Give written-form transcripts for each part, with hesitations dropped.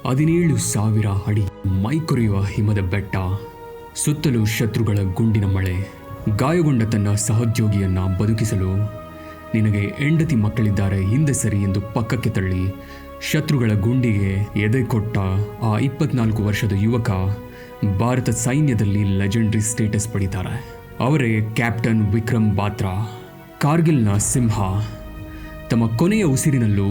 17,000 ಅಡಿ ಮೈಕೊರೆಯುವ ಹಿಮದ ಬೆಟ್ಟ, ಸುತ್ತಲೂ ಶತ್ರುಗಳ ಗುಂಡಿನ ಮಳೆ. ಗಾಯಗೊಂಡ ತನ್ನ ಸಹೋದ್ಯೋಗಿಯನ್ನ ಬದುಕಿಸಲು ನಿನಗೆ ಹೆಂಡತಿ ಮಕ್ಕಳಿದ್ದಾರೆ, ಹಿಂದೆ ಸರಿ ಎಂದು ಪಕ್ಕಕ್ಕೆ ತಳ್ಳಿ ಶತ್ರುಗಳ ಗುಂಡಿಗೆ ಎದೆ ಕೊಟ್ಟ ಆ 24 ವರ್ಷದ ಯುವಕ ಭಾರತ ಸೈನ್ಯದಲ್ಲಿ ಲೆಜೆಂಡರಿ ಸ್ಟೇಟಸ್ ಪಡೀತಾರೆ. ಅವರೇ ಕ್ಯಾಪ್ಟನ್ ವಿಕ್ರಮ್ ಬಾತ್ರಾ. ಕಾರ್ಗಿಲ್ನ ಸಿಂಹ. ತಮ್ಮ ಕೊನೆಯ ಉಸಿರಿನಲ್ಲೂ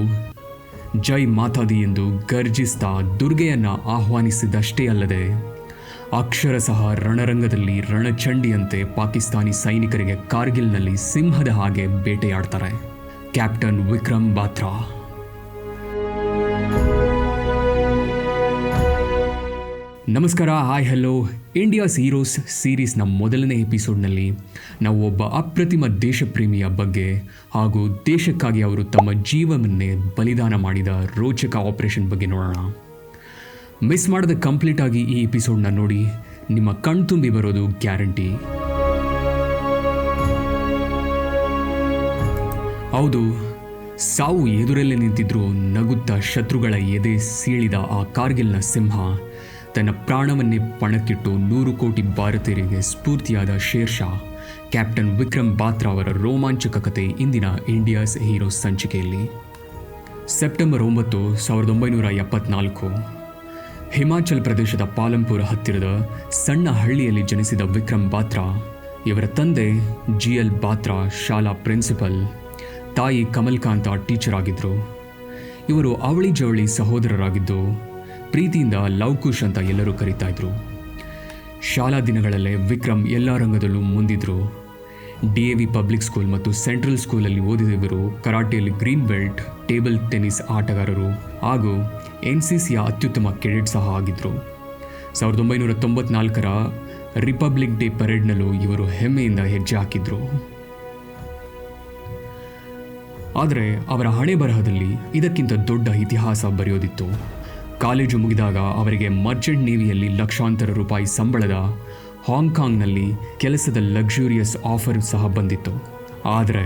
ಜೈ ಮಾತಾದಿ ಎಂದು ಗರ್ಜಿಸ್ತಾ ದುರ್ಗೆಯನ್ನು ಆಹ್ವಾನಿಸಿದಷ್ಟೇ ಅಲ್ಲದೆ ಅಕ್ಷರಶಃ ರಣರಂಗದಲ್ಲಿ ರಣಚಂಡಿಯಂತೆ ಪಾಕಿಸ್ತಾನಿ ಸೈನಿಕರಿಗೆ ಕಾರ್ಗಿಲ್ನಲ್ಲಿ ಸಿಂಹದ ಹಾಗೆ ಬೇಟೆಯಾಡ್ತಾರೆ. ಕ್ಯಾಪ್ಟನ್ ವಿಕ್ರಮ್ ಬಾತ್ರಾ. ನಮಸ್ಕಾರ, ಹಾಯ್ ಹಲೋ. ಇಂಡಿಯಾಸ್ ಹೀರೋಸ್ ಸೀರೀಸ್ನ ಮೊದಲನೇ ಎಪಿಸೋಡ್ನಲ್ಲಿ ನಾವು ಒಬ್ಬ ಅಪ್ರತಿಮ ದೇಶಪ್ರೇಮಿಯ ಬಗ್ಗೆ ಹಾಗೂ ದೇಶಕ್ಕಾಗಿ ಅವರು ತಮ್ಮ ಜೀವವನ್ನೇ ಬಲಿದಾನ ಮಾಡಿದ ರೋಚಕ ಆಪರೇಷನ್ ಬಗ್ಗೆ ನೋಡೋಣ. ಮಿಸ್ ಮಾಡದೆ ಕಂಪ್ಲೀಟ್ ಆಗಿ ಈ ಎಪಿಸೋಡ್ನ ನೋಡಿ, ನಿಮ್ಮ ಕಣ್ತುಂಬಿ ಬರೋದು ಗ್ಯಾರಂಟಿ. ಹೌದು, ಸಾವು ಎದುರಲ್ಲೇ ನಿಂತಿದ್ರು ನಗುತ್ತಾ ಶತ್ರುಗಳ ಎದೆ ಸೀಳಿದ ಆ ಕಾರ್ಗಿಲ್ನ ಸಿಂಹ ತನ್ನ ಪ್ರಾಣವನ್ನೇ ಪಣಕ್ಕಿಟ್ಟು 100 ಕೋಟಿ ಭಾರತೀಯರಿಗೆ ಸ್ಫೂರ್ತಿಯಾದ ಶೇರ್ ಶಾ ಕ್ಯಾಪ್ಟನ್ ವಿಕ್ರಮ್ ಬಾತ್ರಾ ಅವರ ರೋಮಾಂಚಕ ಕಥೆ ಇಂದಿನ ಇಂಡಿಯಾಸ್ ಹೀರೋಸ್ ಸಂಚಿಕೆಯಲ್ಲಿ. ಸೆಪ್ಟೆಂಬರ್ 9, 1974 ಹಿಮಾಚಲ್ ಪ್ರದೇಶದ ಪಾಲಂಪುರ ಹತ್ತಿರದ ಸಣ್ಣ ಹಳ್ಳಿಯಲ್ಲಿ ಜನಿಸಿದ ವಿಕ್ರಮ್ ಬಾತ್ರಾ. ಇವರ ತಂದೆ GL ಬಾತ್ರಾ ಶಾಲಾ ಪ್ರಿನ್ಸಿಪಲ್, ತಾಯಿ ಕಮಲ್ಕಾಂತ ಟೀಚರ್ ಆಗಿದ್ದರು. ಇವರು ಅವಳಿ ಜವಳಿ ಸಹೋದರರಾಗಿದ್ದು ಪ್ರೀತಿಯಿಂದ ಲವ್ಕುಶ್ ಅಂತ ಎಲ್ಲರೂ ಕರೀತಾ ಇದ್ರು. ಶಾಲಾ ದಿನಗಳಲ್ಲೇ ವಿಕ್ರಮ್ ಎಲ್ಲ ರಂಗದಲ್ಲೂ ಮುಂದಿದ್ರು. DAV ಪಬ್ಲಿಕ್ ಸ್ಕೂಲ್ ಮತ್ತು ಸೆಂಟ್ರಲ್ ಸ್ಕೂಲಲ್ಲಿ ಓದಿದ ಇವರು ಕರಾಟೆಯಲ್ಲಿ ಗ್ರೀನ್ ಬೆಲ್ಟ್, ಟೇಬಲ್ ಟೆನ್ನಿಸ್ ಆಟಗಾರರು ಹಾಗೂ NCCಯ ಅತ್ಯುತ್ತಮ ಕೆಡೆಟ್ ಸಹ ಆಗಿದ್ದರು. 1994ರ ರಿಪಬ್ಲಿಕ್ ಡೇ ಪರೇಡ್ನಲ್ಲೂ ಇವರು ಹೆಮ್ಮೆಯಿಂದ ಹೆಜ್ಜೆ ಹಾಕಿದ್ರು. ಆದರೆ ಅವರ ಹಣೆ ಬರಹದಲ್ಲಿ ಇದಕ್ಕಿಂತ ದೊಡ್ಡ ಇತಿಹಾಸ ಬರೆಯೋದಿತ್ತು. ಕಾಲೇಜು ಮುಗಿದಾಗ ಅವರಿಗೆ ಮರ್ಚೆಂಟ್ ನೇವಿಯಲ್ಲಿ ಲಕ್ಷಾಂತರ ರೂಪಾಯಿ ಸಂಬಳದ ಹಾಂಗ್ಕಾಂಗ್ನಲ್ಲಿ ಕೆಲಸದ ಲಕ್ಸುರಿಯಸ್ ಆಫರ್ ಸಹ ಬಂದಿತ್ತು. ಆದರೆ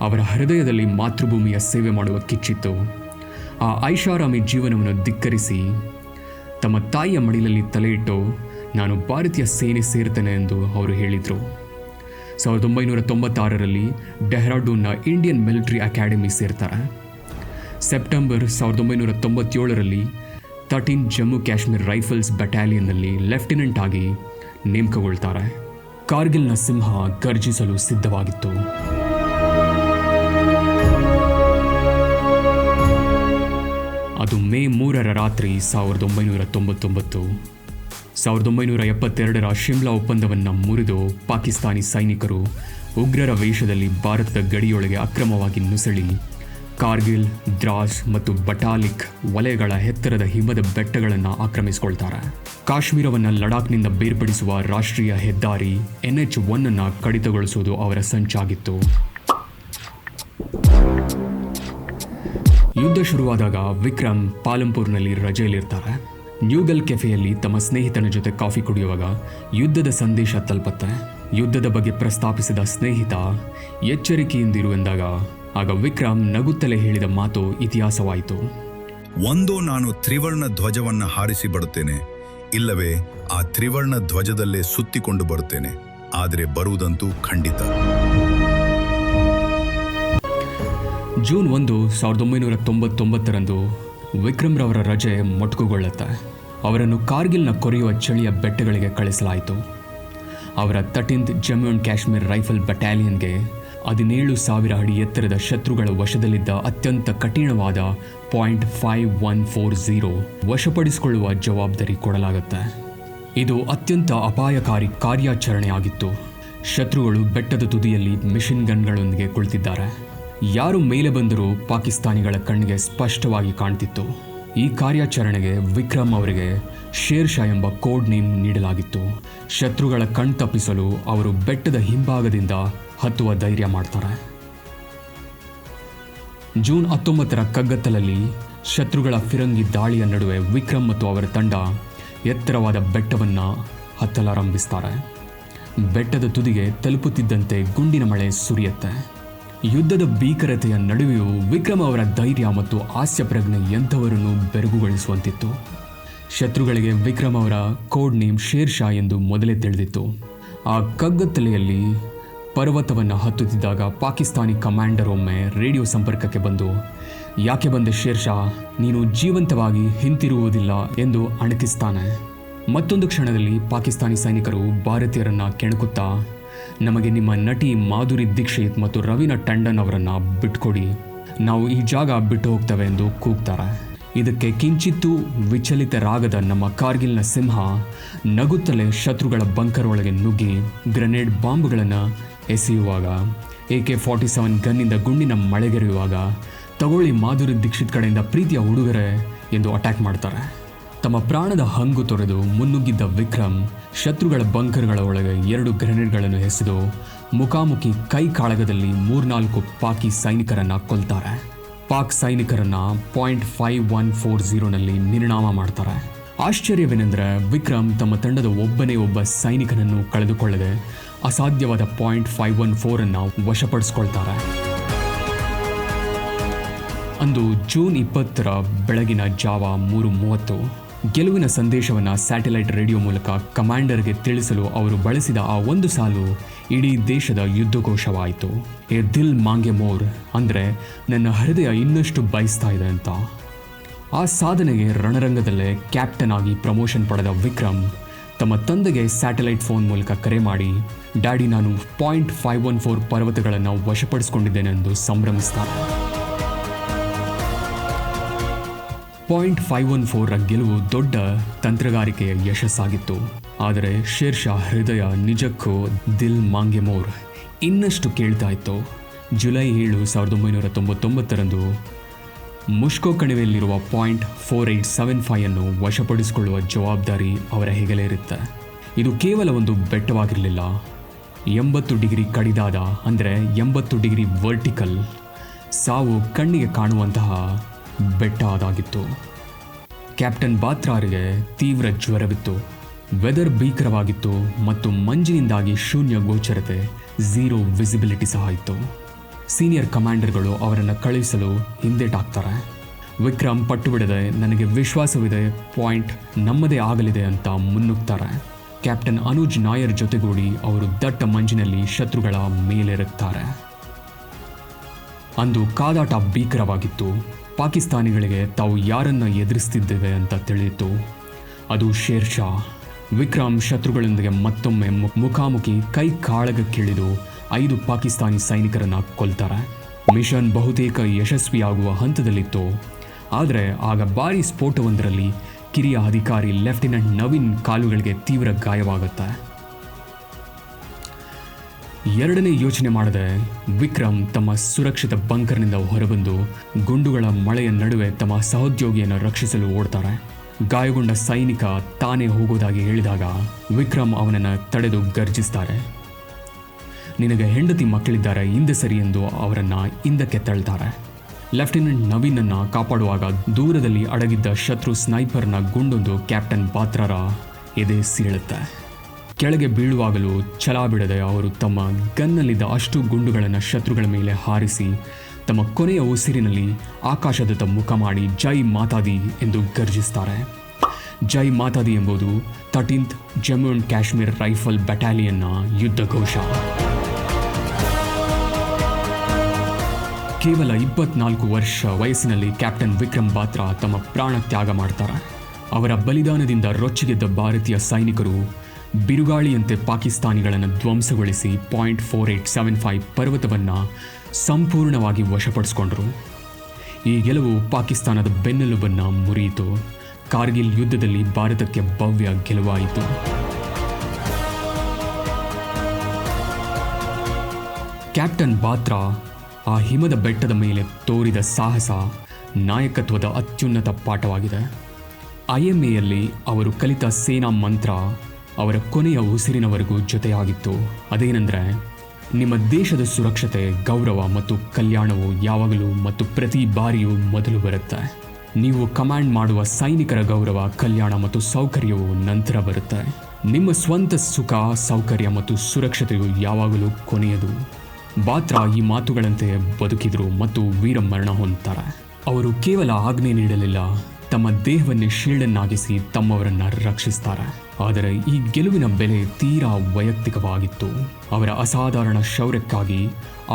ಅವರ ಹೃದಯದಲ್ಲಿ ಮಾತೃಭೂಮಿಯ ಸೇವೆ ಮಾಡುವ ಕಿಚ್ಚಿತ್ತು. ಆ ಐಷಾರಾಮಿ ಜೀವನವನ್ನು ಧಿಕ್ಕರಿಸಿ ತಮ್ಮ ತಾಯಿಯ ಮಡಿಲಲ್ಲಿ ತಲೆ ಇಟ್ಟು ನಾನು ಭಾರತೀಯ ಸೇನೆ ಸೇರ್ತೇನೆ ಎಂದು ಅವರು ಹೇಳಿದರು. 1996ರಲ್ಲಿ ಡೆಹ್ರಾಡೂನ್ನ ಇಂಡಿಯನ್ ಮಿಲಿಟರಿ ಅಕಾಡೆಮಿ ಸೇರ್ತಾರೆ. ಸೆಪ್ಟೆಂಬರ್ 1997ರಲ್ಲಿ 13 ಜಮ್ಮು ಕಾಶ್ಮೀರ್ ರೈಫಲ್ಸ್ ಬಟಾಲಿಯನ್ನಲ್ಲಿ ಲೆಫ್ಟಿನೆಂಟ್ ಆಗಿ ನೇಮಕಗೊಳ್ತಾರೆ. ಕಾರ್ಗಿಲ್ನ ಸಿಂಹ ಗರ್ಜಿಸಲು ಸಿದ್ಧವಾಗಿತ್ತು. ಅದು ಮೇ 3ರ ರಾತ್ರಿ 1999. 1972ರ ಶಿಮ್ಲಾ ಒಪ್ಪಂದವನ್ನು ಮುರಿದು ಪಾಕಿಸ್ತಾನಿ ಸೈನಿಕರು ಉಗ್ರರ ವೇಷದಲ್ಲಿ ಭಾರತದ ಗಡಿಯೊಳಗೆ ಅಕ್ರಮವಾಗಿ ನುಸುಳಿ ಕಾರ್ಗಿಲ್, ದ್ರಾಸ್ ಮತ್ತು ಬಟಾಲಿಕ್ ವಲಯಗಳ ಎತ್ತರದ ಹಿಮದ ಬೆಟ್ಟಗಳನ್ನು ಆಕ್ರಮಿಸಿಕೊಳ್ತಾರೆ. ಕಾಶ್ಮೀರವನ್ನು ಲಡಾಖ್ನಿಂದ ಬೇರ್ಪಡಿಸುವ ರಾಷ್ಟ್ರೀಯ ಹೆದ್ದಾರಿ NH1 ಅನ್ನು ಕಡಿತಗೊಳಿಸುವುದು ಅವರ ಸಂಚಾಗಿತ್ತು. ಯುದ್ಧ ಶುರುವಾದಾಗ ವಿಕ್ರಮ್ ಪಾಲಂಪುರ್ನಲ್ಲಿ ರಜೆಯಲ್ಲಿರ್ತಾರೆ. ನ್ಯೂಗಲ್ ಕೆಫೆಯಲ್ಲಿ ತಮ್ಮ ಸ್ನೇಹಿತನ ಜೊತೆ ಕಾಫಿ ಕುಡಿಯುವಾಗ ಯುದ್ಧದ ಸಂದೇಶ ತಲುಪುತ್ತೆ. ಯುದ್ಧದ ಬಗ್ಗೆ ಪ್ರಸ್ತಾಪಿಸಿದ ಸ್ನೇಹಿತ ಎಚ್ಚರಿಕೆಯಿಂದಿರು ಎಂದಾಗ ಆಗ ವಿಕ್ರಮ್ ನಗುತ್ತಲೇ ಹೇಳಿದ ಮಾತು ಇತಿಹಾಸವಾಯಿತು. ಒಂದೋ ನಾನು ತ್ರಿವರ್ಣ ಧ್ವಜವನ್ನು ಹಾರಿಸಿ ಬರುತ್ತೇನೆ, ಇಲ್ಲವೇ ಆ ತ್ರಿವರ್ಣ ಧ್ವಜದಲ್ಲೇ ಸುತ್ತಿಕೊಂಡು ಬರುತ್ತೇನೆ. ಆದರೆ ಬರುವುದಂತೂ ಖಂಡಿತ. ಜೂನ್ 1, 1999ರಂದು ವಿಕ್ರಮ್ರವರ ರಜೆ ಮೊಟಕುಗೊಳ್ಳುತ್ತೆ. ಅವರನ್ನು ಕಾರ್ಗಿಲ್ನ ಕೊರೆಯುವ ಚಳಿಯ ಬೆಟ್ಟಗಳಿಗೆ ಕಳಿಸಲಾಯಿತು. ಅವರ 13th Jammu and Kashmir rifle ಬಟಾಲಿಯನ್ಗೆ 17,000 ಅಡಿ ಎತ್ತರದ ಶತ್ರುಗಳ ವಶದಲ್ಲಿದ್ದ ಅತ್ಯಂತ ಕಠಿಣವಾದ .5140 ವಶಪಡಿಸಿಕೊಳ್ಳುವ ಜವಾಬ್ದಾರಿ ಕೊಡಲಾಗುತ್ತೆ. ಇದು ಅತ್ಯಂತ ಅಪಾಯಕಾರಿ ಕಾರ್ಯಾಚರಣೆಯಾಗಿತ್ತು. ಶತ್ರುಗಳು ಬೆಟ್ಟದ ತುದಿಯಲ್ಲಿ ಮಿಷಿನ್ ಗನ್ಗಳೊಂದಿಗೆ ಕುಳಿತಿದ್ದಾರೆ. ಯಾರು ಮೇಲೆ ಬಂದರೂ ಪಾಕಿಸ್ತಾನಿಗಳ ಕಣ್ಣಿಗೆ ಸ್ಪಷ್ಟವಾಗಿ ಕಾಣ್ತಿತ್ತು. ಈ ಕಾರ್ಯಾಚರಣೆಗೆ ವಿಕ್ರಮ್ ಅವರಿಗೆ ಶೇರ್ ಶಾ ಎಂಬ ಕೋಡ್ ನೇಮ್ ನೀಡಲಾಗಿತ್ತು. ಶತ್ರುಗಳ ಕಣ್ ತಪ್ಪಿಸಲು ಅವರು ಬೆಟ್ಟದ ಹಿಂಭಾಗದಿಂದ ಹತ್ತುವ ಧೈರ್ಯ ಮಾಡ್ತಾರೆ. ಜೂನ್ 19ರ ಕಗ್ಗತ್ತಲಲ್ಲಿ ಶತ್ರುಗಳ ಫಿರಂಗಿ ದಾಳಿಯ ನಡುವೆ ವಿಕ್ರಮ್ ಮತ್ತು ಅವರ ತಂಡ ಎತ್ತರವಾದ ಬೆಟ್ಟವನ್ನು ಹತ್ತಲಾರಂಭಿಸ್ತಾರೆ. ಬೆಟ್ಟದ ತುದಿಗೆ ತಲುಪುತ್ತಿದ್ದಂತೆ ಗುಂಡಿನ ಮಳೆ ಸುರಿಯುತ್ತೆ. ಯುದ್ಧದ ಭೀಕರತೆಯ ನಡುವೆಯೂ ವಿಕ್ರಮ್ ಅವರ ಧೈರ್ಯ ಮತ್ತು ಹಾಸ್ಯ ಪ್ರಜ್ಞೆ ಎಂಥವರನ್ನು ಬೆರಗುಗೊಳಿಸುವಂತಿತ್ತು. ಶತ್ರುಗಳಿಗೆ ವಿಕ್ರಮ್ ಅವರ ಕೋಡ್ ನೇಮ್ ಶೇರ್ ಶಾ ಎಂದು ಮೊದಲೇ ತಿಳಿದಿತ್ತು. ಆ ಕಗ್ಗತ್ತಲೆಯಲ್ಲಿ ಪರ್ವತವನ್ನು ಹತ್ತುತ್ತಿದ್ದಾಗ ಪಾಕಿಸ್ತಾನಿ ಕಮಾಂಡರ್ ಒಮ್ಮೆ ರೇಡಿಯೋ ಸಂಪರ್ಕಕ್ಕೆ ಬಂದು, ಯಾಕೆ ಬಂದೆ ಶೇರ್ ಶಾ, ನೀನು ಜೀವಂತವಾಗಿ ಹಿಂತಿರುವುದಿಲ್ಲ ಎಂದು ಅಣಕಿಸ್ತಾನೆ. ಮತ್ತೊಂದು ಕ್ಷಣದಲ್ಲಿ ಪಾಕಿಸ್ತಾನಿ ಸೈನಿಕರು ಭಾರತೀಯರನ್ನ ಕೆಣಕುತ್ತಾ, ನಮಗೆ ನಿಮ್ಮ ನಟಿ ಮಾಧುರಿ ದೀಕ್ಷಿತ್ ಮತ್ತು ರವೀನಾ ಟಂಡನ್ ಅವರನ್ನು ಬಿಟ್ಕೊಡಿ, ನಾವು ಈ ಜಾಗ ಬಿಟ್ಟು ಹೋಗ್ತೇವೆ ಎಂದು ಕೂಗ್ತಾರೆ. ಇದಕ್ಕೆ ಕಿಂಚಿತ್ತೂ ವಿಚಲಿತರಾಗದ ನಮ್ಮ ಕಾರ್ಗಿಲ್ನ ಸಿಂಹ ನಗುತ್ತಲೇ ಶತ್ರುಗಳ ಬಂಕರ್ ಒಳಗೆ ನುಗ್ಗಿ ಗ್ರೆನೇಡ್ ಬಾಂಬ್ಗಳನ್ನು ಎಸೆಯುವಾಗ, AK-47 ಗನ್ನಿಂದ ಗುಂಡಿನ ಮಳೆಗೆರೆಯುವಾಗ, ತಗೊಳ್ಳಿ ಮಾಧುರಿ ದೀಕ್ಷಿತ್ ಕಡೆಯಿಂದ ಪ್ರೀತಿಯ ಉಡುಗೊರೆ ಎಂದು ಅಟ್ಯಾಕ್ ಮಾಡ್ತಾರೆ. ತಮ್ಮ ಪ್ರಾಣದ ಹಂಗು ತೊರೆದು ಮುನ್ನುಗ್ಗಿದ್ದ ವಿಕ್ರಮ್ ಶತ್ರುಗಳ ಬಂಕರ್ಗಳ ಒಳಗೆ 2 ಗ್ರೆನೇಡ್ಗಳನ್ನು ಎಸೆದು ಮುಖಾಮುಖಿ ಕೈ ಕಾಳಗದಲ್ಲಿ 3-4 ಪಾಕಿ ಸೈನಿಕರನ್ನ ಕೊಲ್ತಾರೆ. ಪಾಕ್ ಸೈನಿಕರನ್ನ .5140ನಲ್ಲಿ ನಿರ್ನಾಮ ಮಾಡ್ತಾರೆ. ಆಶ್ಚರ್ಯವೇನೆಂದರೆ ವಿಕ್ರಮ್ ತಮ್ಮ ತಂಡದ ಒಬ್ಬನೇ ಒಬ್ಬ ಸೈನಿಕನನ್ನು ಕಳೆದುಕೊಳ್ಳದೆ ಅಸಾಧ್ಯವಾದ .514 ವಶಪಡಿಸ್ಕೊಳ್ತಾರೆ. ಅಂದು ಜೂನ್ 20 ಬೆಳಗಿನ ಜಾವ 3:30 ಗೆಲುವಿನ ಸಂದೇಶವನ್ನು ಸ್ಯಾಟಲೈಟ್ ರೇಡಿಯೋ ಮೂಲಕ ಕಮಾಂಡರ್ಗೆ ತಿಳಿಸಲು ಅವರು ಬಳಸಿದ ಆ ಒಂದು ಸಾಲು ಇಡೀ ದೇಶದ ಯುದ್ಧಘೋಷವಾಯಿತು. ಎ ದಿಲ್ ಮಾಂಗೆ ಮೋರ್ ಅಂದರೆ ನನ್ನ ಹೃದಯ ಇನ್ನಷ್ಟು ಬಯಸ್ತಾ ಇದೆ ಅಂತ. ಆ ಸಾಧನೆಗೆ ರಣರಂಗದಲ್ಲೇ ಕ್ಯಾಪ್ಟನ್ ಆಗಿ ಪ್ರಮೋಷನ್ ಪಡೆದ ವಿಕ್ರಮ್ ತಮ್ಮ ತಂದೆಗೆ ಸ್ಯಾಟಲೈಟ್ ಫೋನ್ ಮೂಲಕ ಕರೆ ಮಾಡಿ, ಡ್ಯಾಡಿ ನಾನು .514 ಪರ್ವತಗಳನ್ನು ವಶಪಡಿಸಿಕೊಂಡಿದ್ದೇನೆಂದು ಸಂಭ್ರಮಿಸ್ತಾರೆ. .514 ಗೆಲುವು ದೊಡ್ಡ ತಂತ್ರಗಾರಿಕೆಯ ಯಶಸ್ಸಾಗಿತ್ತು. ಆದರೆ ಶೇರ್ ಶಾ ಹೃದಯ ನಿಜಕ್ಕೂ ದಿಲ್ ಮಾಂಗೆ ಮೋರ್ ಇನ್ನಷ್ಟು ಕೇಳ್ತಾ ಇತ್ತು. ಜುಲೈ 7, 1999 ಮುಷ್ಕೋ ಕಣಿವೆಯಲ್ಲಿರುವ .4875 ವಶಪಡಿಸಿಕೊಳ್ಳುವ ಜವಾಬ್ದಾರಿ ಅವರ ಹೆಗಲೇರುತ್ತೆ. ಇದು ಕೇವಲ ಒಂದು ಬೆಟ್ಟವಾಗಿರಲಿಲ್ಲ, 80 ಡಿಗ್ರಿ ಕಡಿದಾದ ಅಂದರೆ 80 ಡಿಗ್ರಿ ವರ್ಟಿಕಲ್ ಸಾವು ಕಣ್ಣಿಗೆ ಕಾಣುವಂತಹ ಬೆಟ್ಟ ಅದಾಗಿತ್ತು. ಕ್ಯಾಪ್ಟನ್ ಬಾತ್ರಾರಿಗೆ ತೀವ್ರ ಜ್ವರವಿತ್ತು, ವೆದರ್ ಭೀಕರವಾಗಿತ್ತು ಮತ್ತು ಮಂಜಿನಿಂದಾಗಿ ಶೂನ್ಯ ಗೋಚರತೆ, ಝೀರೋ ವಿಸಿಬಿಲಿಟಿ ಸಹ ಇತ್ತು. ಸೀನಿಯರ್ ಕಮಾಂಡರ್ಗಳು ಅವರನ್ನು ಕಳುಹಿಸಲು ಹಿಂದೇಟಾಕ್ತಾರೆ. ವಿಕ್ರಮ್ ಪಟ್ಟು ಬಿಡದೆ, ನನಗೆ ವಿಶ್ವಾಸವಿದೆ, ಪಾಯಿಂಟ್ ನಮ್ಮದೇ ಆಗಲಿದೆ ಅಂತ ಮುನ್ನುಗ್ತಾರೆ. ಕ್ಯಾಪ್ಟನ್ ಅನುಜ್ ನಾಯರ್ ಜೊತೆಗೂಡಿ ಅವರು ದಟ್ಟ ಮಂಜಿನಲ್ಲಿ ಶತ್ರುಗಳ ಮೇಲೆರುತ್ತಾರೆ. ಅಂದು ಕಾದಾಟ ಭೀಕರವಾಗಿತ್ತು. ಪಾಕಿಸ್ತಾನಿಗಳಿಗೆ ತಾವು ಯಾರನ್ನು ಎದುರಿಸ್ತಿದ್ದೇವೆ ಅಂತ ತಿಳಿಯಿತು. ಅದು ಶೇರ್ ಶಾ. ವಿಕ್ರಮ್ ಶತ್ರುಗಳೊಂದಿಗೆ ಮತ್ತೊಮ್ಮೆ ಮುಖಾಮುಖಿ ಕೈ ಕಾಳಗಕ್ಕಿಳಿದು 5 ಪಾಕಿಸ್ತಾನಿ ಸೈನಿಕರನ್ನು ಕೊಲ್ತಾರೆ. ಮಿಷನ್ ಬಹುತೇಕ ಯಶಸ್ವಿಯಾಗುವ ಹಂತದಲ್ಲಿತ್ತು. ಆದರೆ ಆಗ ಭಾರೀ ಸ್ಫೋಟವೊಂದರಲ್ಲಿ ಕಿರಿಯ ಅಧಿಕಾರಿ ಲೆಫ್ಟಿನೆಂಟ್ ನವೀನ್ ಕಾಲುಗಳಿಗೆ ತೀವ್ರ ಗಾಯವಾಗುತ್ತೆ. ಎರಡನೇ ಯೋಚನೆ ಮಾಡದೆ ವಿಕ್ರಮ್ ತಮ್ಮ ಸುರಕ್ಷಿತ ಬಂಕರ್ನಿಂದ ಹೊರಬಂದು ಗುಂಡುಗಳ ಮಳೆಯ ನಡುವೆ ತಮ್ಮ ಸಹೋದ್ಯೋಗಿಯನ್ನು ರಕ್ಷಿಸಲು ಓಡ್ತಾರೆ. ಗಾಯಗೊಂಡ ಸೈನಿಕ ತಾನೇ ಹೋಗೋದಾಗಿ ಹೇಳಿದಾಗ ವಿಕ್ರಮ್ ಅವನನ್ನು ತಡೆದು ಗರ್ಜಿಸ್ತಾರೆ. ನಿನಗೆ ಹೆಂಡತಿ ಮಕ್ಕಳಿದ್ದಾರೆ, ಹಿಂದೆ ಸರಿ ಎಂದು ಅವರನ್ನು ಹಿಂದಕ್ಕೆ ತಳ್ತಾರೆ. ಲೆಫ್ಟಿನೆಂಟ್ ನವೀನನ್ನು ಕಾಪಾಡುವಾಗ ದೂರದಲ್ಲಿ ಅಡಗಿದ್ದ ಶತ್ರು ಸ್ನೈಪರ್ನ ಗುಂಡೊಂದು ಕ್ಯಾಪ್ಟನ್ ಬಾತ್ರಾರ ಎದೆ ಸೀಳುತ್ತೆ. ಕೆಳಗೆ ಬೀಳುವಾಗಲೂ ಛಲ ಬಿಡದೆ ಅವರು ತಮ್ಮ ಗನ್ನಲ್ಲಿದ್ದ ಅಷ್ಟು ಗುಂಡುಗಳನ್ನು ಶತ್ರುಗಳ ಮೇಲೆ ಹಾರಿಸಿ ತಮ್ಮ ಕೊನೆಯ ಉಸಿರಿನಲ್ಲಿ ಆಕಾಶದತ್ತ ಮುಖ ಮಾಡಿ ಜೈ ಮಾತಾದಿ ಎಂದು ಗರ್ಜಿಸ್ತಾರೆ. ಜೈ ಮಾತಾದಿ ಎಂಬುದು 13th Jammu and Kashmir rifle ಬೆಟಾಲಿಯನ್ನ ಯುದ್ಧ ಘೋಷ. ಕೇವಲ 24 ವರ್ಷ ವಯಸ್ಸಿನಲ್ಲಿ ಕ್ಯಾಪ್ಟನ್ ವಿಕ್ರಮ್ ಬಾತ್ರಾ ತಮ್ಮ ಪ್ರಾಣ ತ್ಯಾಗ ಮಾಡ್ತಾರೆ. ಅವರ ಬಲಿದಾನದಿಂದ ರೊಚ್ಚಿಗೆದ್ದ ಭಾರತೀಯ ಸೈನಿಕರು ಬಿರುಗಾಳಿಯಂತೆ ಪಾಕಿಸ್ತಾನಿಗಳನ್ನು ಧ್ವಂಸಗೊಳಿಸಿ .4875 ಪರ್ವತವನ್ನು ಸಂಪೂರ್ಣವಾಗಿ ವಶಪಡಿಸಿಕೊಂಡರು. ಈ ಗೆಲುವು ಪಾಕಿಸ್ತಾನದ ಬೆನ್ನೆಲುಬನ್ನು ಮುರಿಯಿತು. ಕಾರ್ಗಿಲ್ ಯುದ್ಧದಲ್ಲಿ ಭಾರತಕ್ಕೆ ಭವ್ಯ ಗೆಲುವಾಯಿತು. ಕ್ಯಾಪ್ಟನ್ ಬಾತ್ರಾ ಆ ಹಿಮದ ಬೆಟ್ಟದ ಮೇಲೆ ತೋರಿದ ಸಾಹಸ ನಾಯಕತ್ವದ ಅತ್ಯುನ್ನತ ಪಾಠವಾಗಿದೆ. IMAಯಲ್ಲಿ ಅವರು ಕಲಿತ ಸೇನಾ ಮಂತ್ರ ಅವರ ಕೊನೆಯ ಉಸಿರಿನವರೆಗೂ ಜೊತೆಯಾಗಿತ್ತು. ಅದೇನೆಂದರೆ, ನಿಮ್ಮ ದೇಶದ ಸುರಕ್ಷತೆ, ಗೌರವ ಮತ್ತು ಕಲ್ಯಾಣವು ಯಾವಾಗಲೂ ಮತ್ತು ಪ್ರತಿ ಬಾರಿಯೂ ಮೊದಲು ಬರುತ್ತೆ. ನೀವು ಕಮಾಂಡ್ ಮಾಡುವ ಸೈನಿಕರ ಗೌರವ, ಕಲ್ಯಾಣ ಮತ್ತು ಸೌಕರ್ಯವು ನಂತರ ಬರುತ್ತೆ. ನಿಮ್ಮ ಸ್ವಂತ ಸುಖ, ಸೌಕರ್ಯ ಮತ್ತು ಸುರಕ್ಷತೆಯು ಯಾವಾಗಲೂ ಕೊನೆಯದು. ಬಾತ್ರಾ ಈ ಮಾತುಗಳಂತೆ ಬದುಕಿದ್ರು ಮತ್ತು ವೀರಮರಣ ಹೊಂದ್ತಾರೆ. ಅವರು ಕೇವಲ ಆಜ್ಞೆ ನೀಡಲಿಲ್ಲ, ತಮ್ಮ ದೇಹವನ್ನೇ ಶೀಲ್ಡನ್ನಾಗಿಸಿ ತಮ್ಮವರನ್ನ ರಕ್ಷಿಸ್ತಾರೆ. ಆದರೆ ಈ ಗೆಲುವಿನ ಬೆಲೆ ತೀರಾ ವೈಯಕ್ತಿಕವಾಗಿತ್ತು. ಅವರ ಅಸಾಧಾರಣ ಶೌರ್ಯಕ್ಕಾಗಿ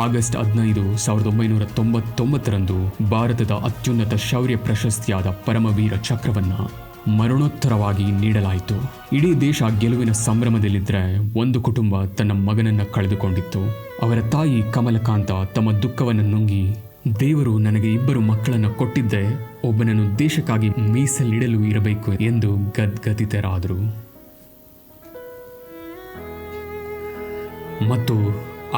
ಆಗಸ್ಟ್ 15, 1999 ಭಾರತದ ಅತ್ಯುನ್ನತ ಶೌರ್ಯ ಪ್ರಶಸ್ತಿಯಾದ ಪರಮವೀರ ಚಕ್ರವನ್ನ ಮರಣೋತ್ತರವಾಗಿ ನೀಡಲಾಯಿತು. ಇಡೀ ದೇಶ ಗೆಲುವಿನ ಸಂಭ್ರಮದಲ್ಲಿದ್ದರೆ ಒಂದು ಕುಟುಂಬ ತನ್ನ ಮಗನನ್ನ ಕಳೆದುಕೊಂಡಿತ್ತು. ಅವರ ತಾಯಿ ಕಮಲಕಾಂತ ತಮ್ಮ ದುಃಖವನ್ನು ನುಂಗಿ, ದೇವರು ನನಗೆ 2 ಮಕ್ಕಳನ್ನು ಕೊಟ್ಟಿದ್ದೆ, ಒಬ್ಬನನ್ನು ದೇಶಕ್ಕಾಗಿ ಮೀಸಲಿಡಲು ಇರಬೇಕು ಎಂದು ಗದ್ಗದಿತರಾದರು. ಮತ್ತು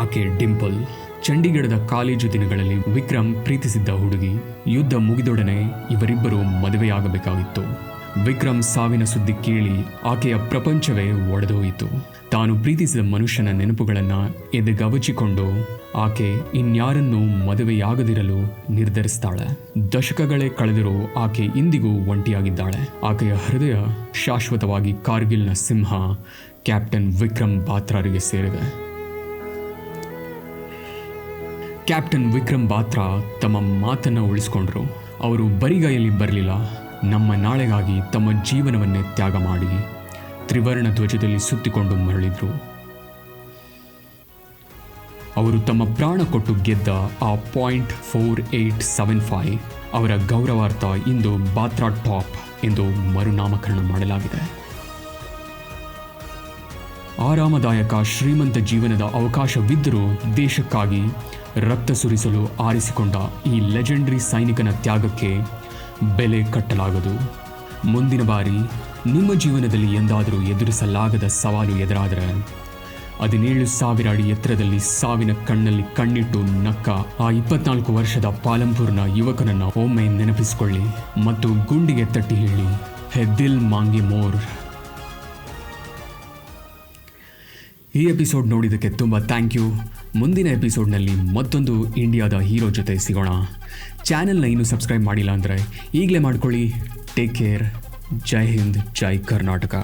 ಆಕೆ ಡಿಂಪಲ್. ಚಂಡೀಗಢದ ಕಾಲೇಜು ದಿನಗಳಲ್ಲಿ ವಿಕ್ರಮ್ ಪ್ರೀತಿಸಿದ್ದ ಹುಡುಗಿ. ಯುದ್ಧ ಮುಗಿದೊಡನೆ ಇವರಿಬ್ಬರು ಮದುವೆಯಾಗಬೇಕಾಗಿತ್ತು. ವಿಕ್ರಮ್ ಸಾವಿನ ಸುದ್ದಿ ಕೇಳಿ ಆಕೆಯ ಪ್ರಪಂಚವೇ ಒಡೆದೋಯಿತು. ತಾನು ಪ್ರೀತಿಸಿದ ಮನುಷ್ಯನ ನೆನಪುಗಳನ್ನು ಎದೆಗವಚಿಕೊಂಡು ಆಕೆ ಇನ್ಯಾರನ್ನೂ ಮದುವೆಯಾಗದಿರಲು ನಿರ್ಧರಿಸ್ತಾಳೆ. ದಶಕಗಳೇ ಕಳೆದರೂ ಆಕೆ ಇಂದಿಗೂ ಒಂಟಿಯಾಗಿದ್ದಾಳೆ. ಆಕೆಯ ಹೃದಯ ಶಾಶ್ವತವಾಗಿ ಕಾರ್ಗಿಲ್ನ ಸಿಂಹ ಕ್ಯಾಪ್ಟನ್ ವಿಕ್ರಮ್ ಬಾತ್ರಾರಿಗೆ ಸೇರಿದೆ. ಕ್ಯಾಪ್ಟನ್ ವಿಕ್ರಮ್ ಬಾತ್ರಾ ತಮ್ಮ ಮಾತನ್ನು ಉಳಿಸಿಕೊಂಡ್ರು. ಅವರು ಬರಿಗೈಯಲ್ಲಿ ಬರಲಿಲ್ಲ, ನಮ್ಮ ನಾಳೆಗಾಗಿ ತಮ್ಮ ಜೀವನವನ್ನೇ ತ್ಯಾಗ ಮಾಡಿ ತ್ರಿವರ್ಣ ಧ್ವಜದಲ್ಲಿ ಸುತ್ತಿಕೊಂಡು ಮರಳಿದ್ರು. ಅವರು ತಮ್ಮ ಪ್ರಾಣ ಕೊಟ್ಟು ಗೆದ್ದ ಆ .4875 ಅವರ ಗೌರವಾರ್ಥ ಇಂದು ಬಾತ್ರಾ ಟಾಪ್ ಎಂದು ಮರುನಾಮಕರಣ ಮಾಡಲಾಗಿದೆ. ಆರಾಮದಾಯಕ ಶ್ರೀಮಂತ ಜೀವನದ ಅವಕಾಶವಿದ್ದರೂ ದೇಶಕ್ಕಾಗಿ ರಕ್ತ ಸುರಿಸಲು ಆರಿಸಿಕೊಂಡ ಈ ಲೆಜೆಂಡರಿ ಸೈನಿಕನ ತ್ಯಾಗಕ್ಕೆ ಬೆಲೆ ಕಟ್ಟಲಾಗದು. ಮುಂದಿನ ಬಾರಿ ನಿಮ್ಮ ಜೀವನದಲ್ಲಿ ಎಂದಾದರೂ ಎದುರಿಸಲಾಗದ ಸವಾಲು ಎದುರಾದರೆ 17,000 ಅಡಿ ಎತ್ತರದಲ್ಲಿ ಸಾವಿನ ಕಣ್ಣಲ್ಲಿ ಕಣ್ಣಿಟ್ಟು ನಕ್ಕ ಆ 24 ವರ್ಷದ ಪಾಲಂಪುರ್ನ ಯುವಕನನ್ನು ಒಮ್ಮೆ ನೆನಪಿಸಿಕೊಳ್ಳಿ ಮತ್ತು ಗುಂಡಿಗೆ ತಟ್ಟಿ ಹೇಳಿ, ಹೇ ದಿಲ್ ಮಾಂಗೆ ಮೋರ್. ಈ ಎಪಿಸೋಡ್ ನೋಡಿದ್ದಕ್ಕೆ ತುಂಬ ಥ್ಯಾಂಕ್ ಯು. ಮುಂದಿನ ಎಪಿಸೋಡ್ನಲ್ಲಿ ಮತ್ತೊಂದು ಇಂಡಿಯಾದ ಹೀರೋ ಜೊತೆ ಸಿಗೋಣ. ಚಾನೆಲ್ನ ಇನ್ನೂ ಸಬ್ಸ್ಕ್ರೈಬ್ ಮಾಡಿಲ್ಲ ಅಂದರೆ ಈಗಲೇ ಮಾಡ್ಕೊಳ್ಳಿ. Take care. ಜೈ ಹಿಂದ್, ಜೈ ಕರ್ನಾಟಕ.